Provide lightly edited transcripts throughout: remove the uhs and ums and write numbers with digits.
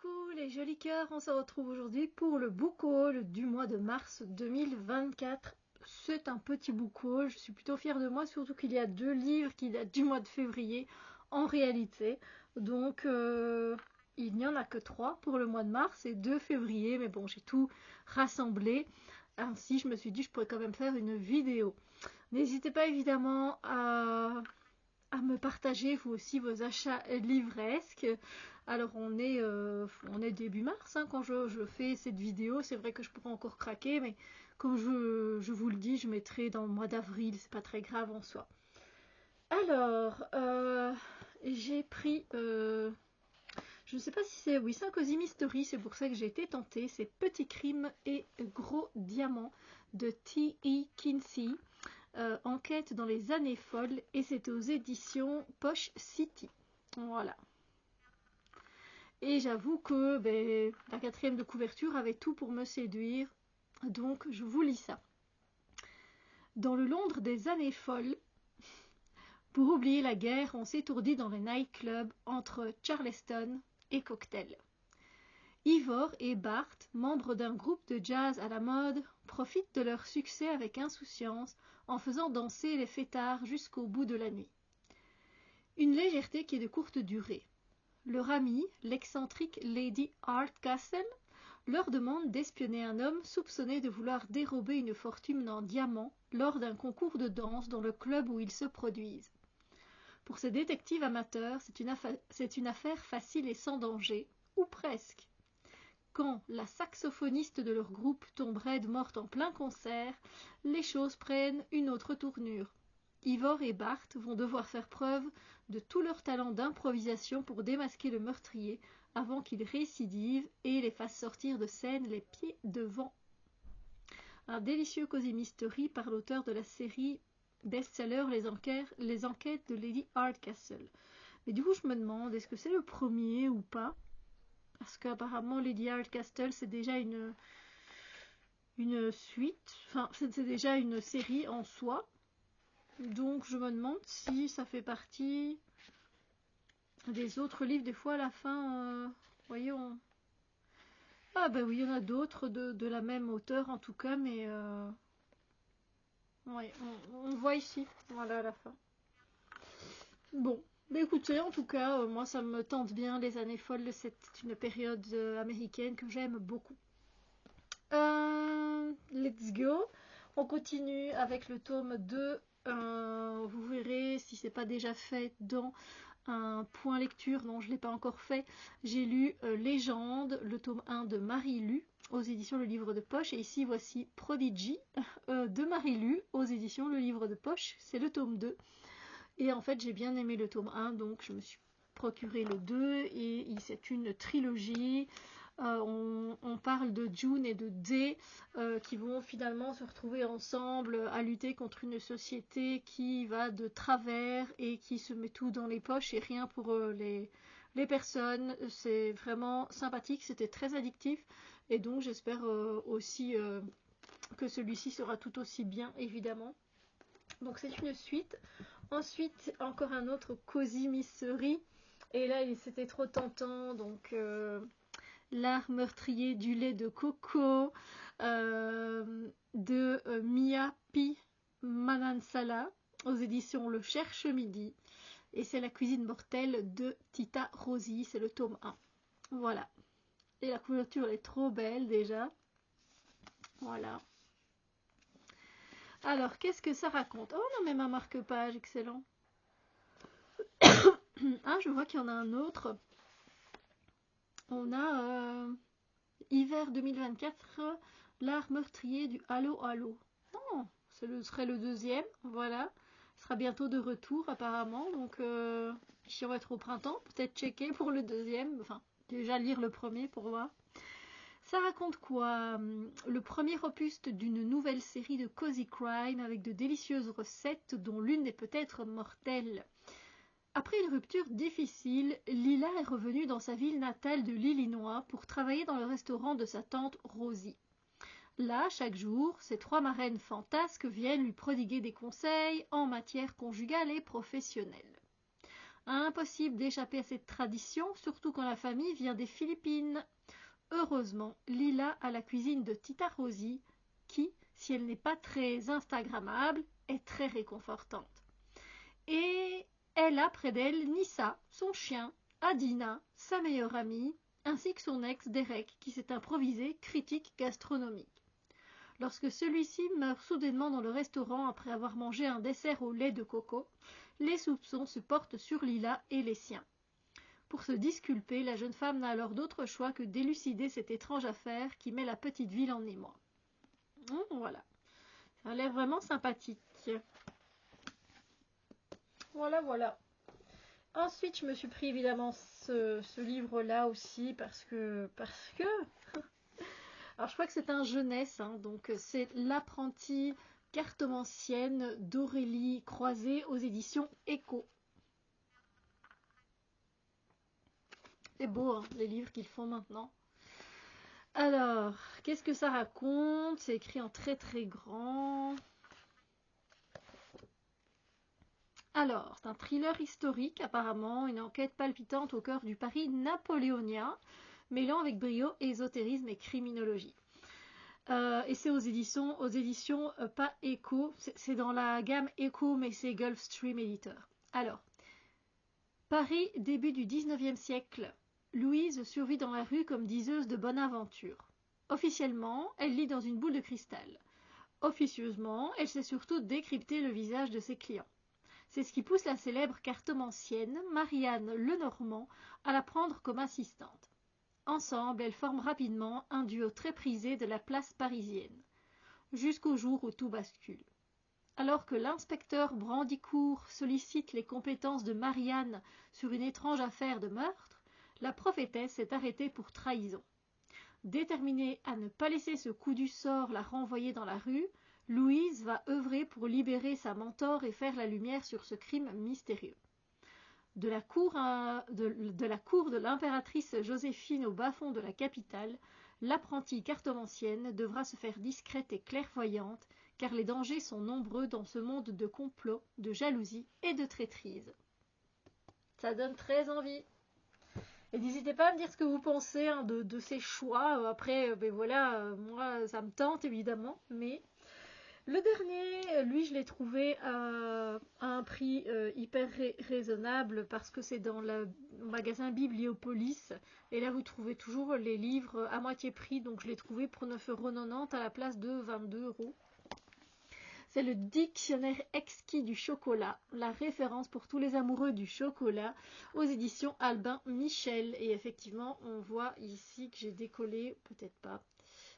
Coucou les jolis cœurs, on se retrouve aujourd'hui pour le book haul du mois de mars 2024. C'est un petit book haul, je suis plutôt fière de moi, surtout qu'il y a 2 livres qui datent du mois de février en réalité. Donc il n'y en a que 3 pour le mois de mars et 2 février, mais bon j'ai tout rassemblé. Ainsi je me suis dit je pourrais quand même faire une vidéo. N'hésitez pas évidemment à me partager vous aussi vos achats livresques. Alors on est début mars hein, quand je fais cette vidéo, c'est vrai que je pourrais encore craquer, mais comme je vous le dis, je mettrai dans le mois d'avril, c'est pas très grave en soi. Alors, j'ai pris, je ne sais pas si c'est, oui c'est un Cozy Mystery, c'est pour ça que j'ai été tentée, c'est Petits crimes et gros diamants de T.E. Kinsey. Enquête dans les années folles et c'est aux éditions Poche City. Voilà. Et j'avoue que la 4e de couverture avait tout pour me séduire, donc je vous lis ça. Dans le Londres des années folles, pour oublier la guerre, on s'étourdit dans les nightclubs entre Charleston et cocktail. Ivor et Bart, membres d'un groupe de jazz à la mode, profitent de leur succès avec insouciance en faisant danser les fêtards jusqu'au bout de la nuit. Une légèreté qui est de courte durée. Leur ami, l'excentrique Lady Hardcastle, leur demande d'espionner un homme soupçonné de vouloir dérober une fortune en diamants lors d'un concours de danse dans le club où ils se produisent. Pour ces détectives amateurs, c'est une affaire facile et sans danger, ou presque. Quand la saxophoniste de leur groupe tombe raide morte en plein concert, les choses prennent une autre tournure. Ivor et Bart vont devoir faire preuve de tout leur talent d'improvisation pour démasquer le meurtrier avant qu'il récidive et les fasse sortir de scène les pieds devant. Un délicieux Cozy Mystery par l'auteur de la série best-seller Les enquêtes de Lady Hardcastle. Mais du coup, je me demande, est-ce que c'est le premier ou pas? Parce qu'apparemment, Lady Hardcastle, c'est déjà une suite, enfin, c'est déjà une série en soi. Donc, je me demande si ça fait partie des autres livres. Des fois, à la fin, voyez, ah ben oui, il y en a d'autres de la même auteur en tout cas, mais ouais, on voit ici, voilà à la fin. Bon, mais écoutez, en tout cas, moi ça me tente bien, les années folles, c'est une période américaine que j'aime beaucoup. Let's go. On continue avec le tome 2. Vous verrez si c'est pas déjà fait dans un point lecture. Non, je ne l'ai pas encore fait. J'ai lu Légende, le tome 1 de Marie-Lu aux éditions Le Livre de Poche. Et ici, voici Prodigy de Marie-Lu aux éditions Le Livre de Poche. C'est le tome 2. Et en fait, j'ai bien aimé le tome 1, donc je me suis procuré le 2. Et c'est une trilogie. On parle de June et de Day qui vont finalement se retrouver ensemble à lutter contre une société qui va de travers et qui se met tout dans les poches et rien pour les personnes. C'est vraiment sympathique, c'était très addictif et donc j'espère aussi que celui-ci sera tout aussi bien évidemment. Donc c'est une suite. Ensuite encore un autre Cozy Mystery et là c'était trop tentant donc L'art meurtrier du lait de coco de Mia P. Manansala aux éditions Le Cherche Midi. Et c'est la cuisine mortelle de Tita Rossi, c'est le tome 1. Voilà. Et la couverture est trop belle déjà. Voilà. Alors, qu'est-ce que ça raconte? Oh non, mais ma marque-page, excellent. Ah, je vois qu'il y en a un autre. On a hiver 2024, l'art meurtrier du Halo Halo. Oh, ce serait le deuxième, voilà. Il sera bientôt de retour apparemment, donc si on va être au printemps, peut-être checker pour le deuxième, enfin déjà lire le premier pour voir. Ça raconte quoi? Le premier opus d'une nouvelle série de cozy crime avec de délicieuses recettes dont l'une est peut-être mortelle. Après une rupture difficile, Lila est revenue dans sa ville natale de l'Illinois pour travailler dans le restaurant de sa tante Rosie. Là, chaque jour, ces 3 marraines fantasques viennent lui prodiguer des conseils en matière conjugale et professionnelle. Impossible d'échapper à cette tradition, surtout quand la famille vient des Philippines. Heureusement, Lila a la cuisine de Tita Rosie, qui, si elle n'est pas très instagrammable, est très réconfortante. Et elle a près d'elle Nissa, son chien, Adina, sa meilleure amie, ainsi que son ex Derek, qui s'est improvisé critique gastronomique. Lorsque celui-ci meurt soudainement dans le restaurant après avoir mangé un dessert au lait de coco, les soupçons se portent sur Lila et les siens. Pour se disculper, la jeune femme n'a alors d'autre choix que d'élucider cette étrange affaire qui met la petite ville en émoi. Voilà, ça a l'air vraiment sympathique. Voilà. Ensuite, je me suis pris évidemment ce livre-là aussi parce que alors je crois que c'est un jeunesse, hein, donc c'est L'apprentie cartomancienne d'Aurélie Croiset aux éditions Echo. C'est beau, hein, les livres qu'ils font maintenant. Alors, qu'est-ce que ça raconte? C'est écrit en très très grand. Alors, c'est un thriller historique apparemment, une enquête palpitante au cœur du Paris napoléonien, mêlant avec brio ésotérisme et criminologie. Et c'est aux éditions pas Echo, c'est dans la gamme Echo, mais c'est Gulfstream Editor. Alors, Paris, début du 19e siècle. Louise survit dans la rue comme diseuse de bonne aventure. Officiellement, elle lit dans une boule de cristal. Officieusement, elle sait surtout décrypter le visage de ses clients. C'est ce qui pousse la célèbre cartomancienne Marianne Lenormand à la prendre comme assistante. Ensemble, elles forment rapidement un duo très prisé de la place parisienne, jusqu'au jour où tout bascule. Alors que l'inspecteur Brandicourt sollicite les compétences de Marianne sur une étrange affaire de meurtre, la prophétesse est arrêtée pour trahison. Déterminée à ne pas laisser ce coup du sort la renvoyer dans la rue, Louise va œuvrer pour libérer sa mentor et faire la lumière sur ce crime mystérieux. De la cour de l'impératrice Joséphine au bas-fond de la capitale, l'apprentie cartomancienne devra se faire discrète et clairvoyante, car les dangers sont nombreux dans ce monde de complots, de jalousie et de traîtrise. Ça donne très envie. Et n'hésitez pas à me dire ce que vous pensez, hein, de ces choix. Après, moi, ça me tente évidemment, mais le dernier, lui, je l'ai trouvé à un prix hyper raisonnable parce que c'est dans le magasin Bibliopolis. Et là, vous trouvez toujours les livres à moitié prix. Donc, je l'ai trouvé pour 9,90 € à la place de 22 €. C'est le dictionnaire exquis du chocolat, la référence pour tous les amoureux du chocolat, aux éditions Albin Michel. Et effectivement, on voit ici que j'ai décollé, peut-être pas,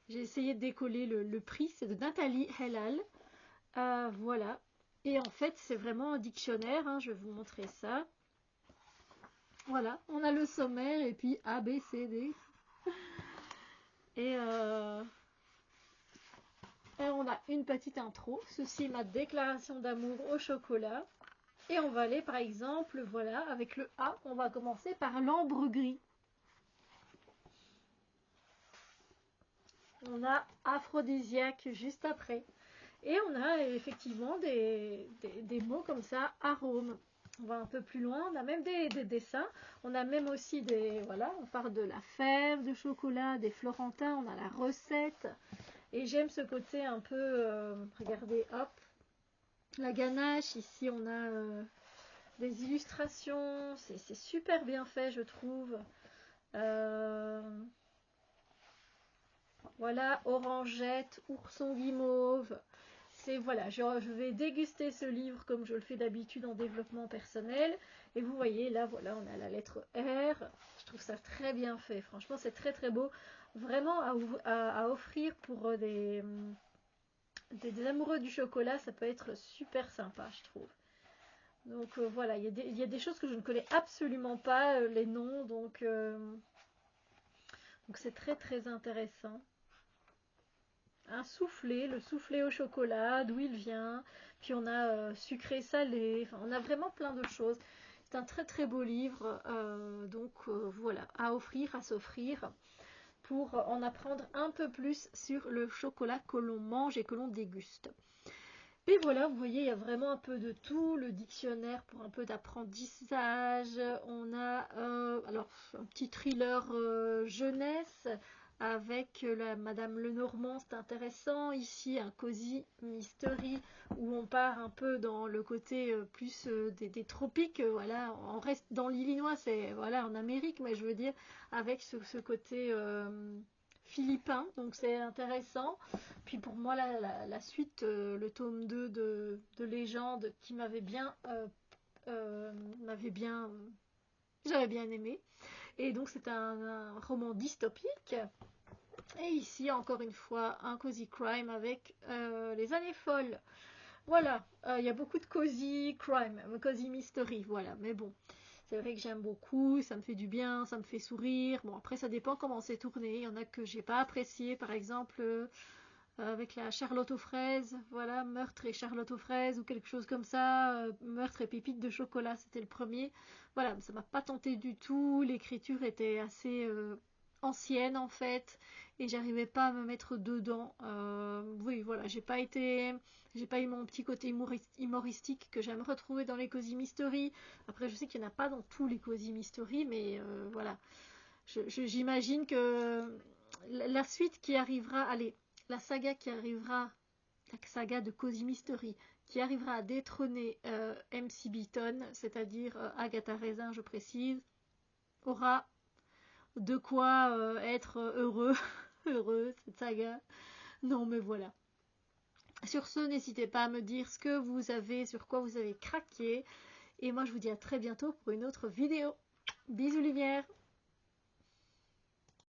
j'ai essayé de décoller le prix, c'est de Nathalie Hellal. Voilà. Et en fait, c'est vraiment un dictionnaire, hein, je vais vous montrer ça. Voilà, on a le sommaire et puis A, B, C, D. Et on a une petite intro. Ceci est ma déclaration d'amour au chocolat. Et on va aller par exemple, voilà, avec le A, on va commencer par l'ambre gris. On a aphrodisiaque juste après. Et on a effectivement des mots comme ça, arôme. On va un peu plus loin, on a même des dessins. On a même aussi voilà, on parle de la fève de chocolat, des florentins, on a la recette. Et j'aime ce côté un peu, regardez, hop, la ganache. Ici, on a des illustrations. C'est super bien fait, je trouve. Voilà, orangette, ourson guimauve. Voilà, je vais déguster ce livre comme je le fais d'habitude en développement personnel. Et vous voyez, là, voilà, on a la lettre R. Je trouve ça très bien fait. Franchement, c'est très très beau. Vraiment à offrir pour des amoureux du chocolat, ça peut être super sympa, je trouve. Donc voilà, il y a des choses que je ne connais absolument pas, les noms. Donc c'est très très intéressant. Un soufflé, le soufflé au chocolat, d'où il vient. Puis on a sucré, salé. Enfin, on a vraiment plein de choses. C'est un très très beau livre. Voilà, à offrir, à s'offrir pour en apprendre un peu plus sur le chocolat que l'on mange et que l'on déguste. Et voilà, vous voyez, il y a vraiment un peu de tout, le dictionnaire pour un peu d'apprentissage. On a alors un petit thriller jeunesse avec la Madame Lenormand, c'est intéressant. Ici, un cozy mystery où on part un peu dans le côté plus des tropiques. Voilà, on reste dans l'Illinois, c'est voilà en Amérique, mais je veux dire avec ce côté philippin, donc c'est intéressant. Puis pour moi, la suite, le tome 2 de Légende qui m'avait bien, j'avais bien aimé. Et donc c'est un roman dystopique. Et ici, encore une fois, un cozy crime avec les années folles. Voilà, il y a beaucoup de cozy crime, cozy mystery, voilà. Mais bon, c'est vrai que j'aime beaucoup, ça me fait du bien, ça me fait sourire. Bon, après, ça dépend comment c'est tourné. Il y en a que j'ai pas apprécié, par exemple, avec la Charlotte aux fraises, voilà, meurtre et Charlotte aux fraises ou quelque chose comme ça, meurtre et pépites de chocolat, c'était le premier. Voilà, ça m'a pas tenté du tout, l'écriture était assez ancienne en fait, et j'arrivais pas à me mettre dedans. Oui, voilà, j'ai pas eu mon petit côté humoristique que j'aime retrouver dans les cozy mystery. Après, je sais qu'il n'y en a pas dans tous les cozy mystery, mais voilà, j'imagine que la suite qui arrivera, allez, la saga qui arrivera, la saga de Cozy Mystery, qui arrivera à détrôner MC Beaton, c'est-à-dire Agatha Raisin, je précise, aura de quoi être heureux, heureux, cette saga. Non, mais voilà. Sur ce, n'hésitez pas à me dire ce que vous avez, sur quoi vous avez craqué. Et moi, je vous dis à très bientôt pour une autre vidéo. Bisous, Lumière!